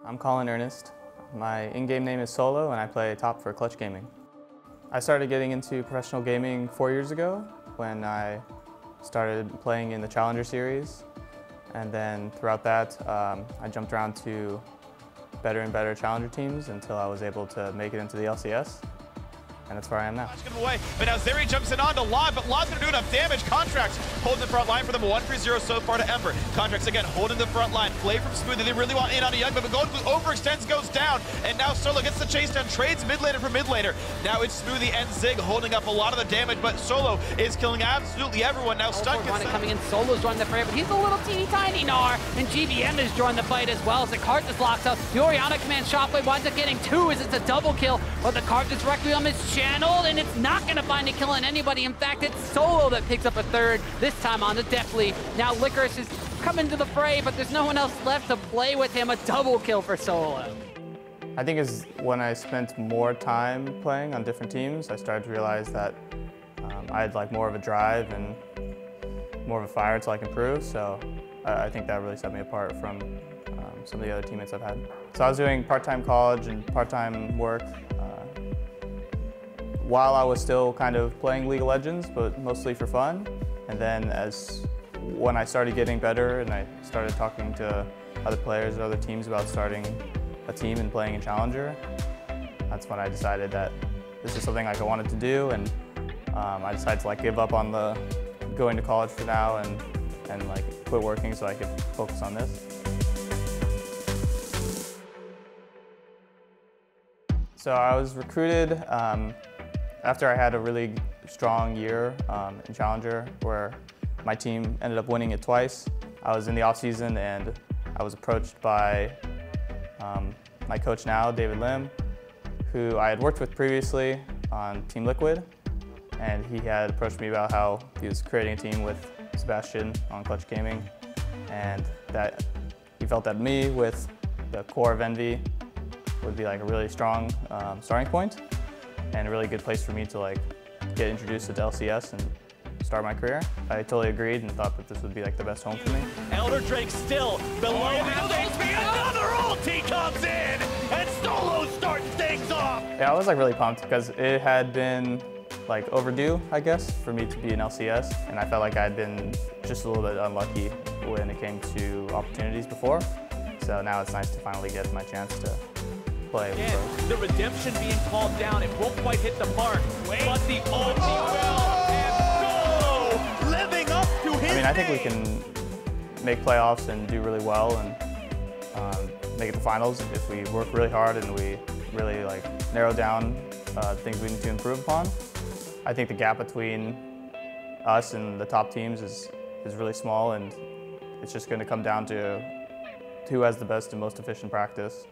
I'm Colin Ernest. My in-game name is Solo and I play top for Clutch Gaming. I started getting into professional gaming 4 years ago when I started playing in the Challenger Series, and then throughout that I jumped around to better and better Challenger teams until I was able to make it into the LCS. And that's where I am now. Away, but now Zeri jumps in onto Live, but Live's gonna do enough damage. Contracts holding the front line for them, 1-0 so far to Ember. Contracts again holding the front line. Play from Smoothie, they really want in on a Young, but Golden Glue overextends, goes down, and now Solo gets the chase down, trades mid laner for mid laner. Now it's Smoothie and Zig holding up a lot of the damage, but Solo is killing absolutely everyone. Now Stuck is coming in, Solo's running the fray, but he's a little teeny tiny Gnar, and GVM is joining the fight as well as the Karthus locks out. The Orianna command Shockwave winds up getting two as it's a double kill, but the Karthus Requiem is channeled, and it's not going to find a kill on anybody. In fact, it's Solo that picks up a third, this time on the Deathly. Now Licorice is coming to the fray, but there's no one else left to play with him. A double kill for Solo. I think it's when I spent more time playing on different teams, I started to realize that I had like more of a drive and more of a fire to like improve. So I think that really set me apart from some of the other teammates I've had. So I was doing part-time college and part-time work while I was still kind of playing League of Legends, but mostly for fun. And then when I started getting better and I started talking to other players and other teams about starting a team and playing in Challenger, that's when I decided that this is something like I wanted to do, and I decided to like give up on the going to college for now and like quit working so I could focus on this. So I was recruited after I had a really strong year in Challenger, where my team ended up winning it twice. I was in the off season and I was approached by my coach now, David Lim, who I had worked with previously on Team Liquid, and he had approached me about how he was creating a team with Sebastian on Clutch Gaming, and that he felt that me with the core of Envy would be like a really strong starting point and a really good place for me to like get introduced to LCS and start my career. I totally agreed and thought that this would be like the best home for me. Elder Drake still below field HP. Another ulti comes in, and Solo starting things off. Yeah, I was like really pumped because it had been like overdue, I guess, for me to be in LCS, and I felt like I'd been just a little bit unlucky when it came to opportunities before. So now it's nice to finally get my chance to play. Again, the redemption being called down, it won't quite hit the mark, but the ulti will, and Solo living up to his I think we can make playoffs and do really well and make it to finals if we work really hard and we really like narrow down things we need to improve upon. I think the gap between us and the top teams is really small, and it's just going to come down to who has the best and most efficient practice.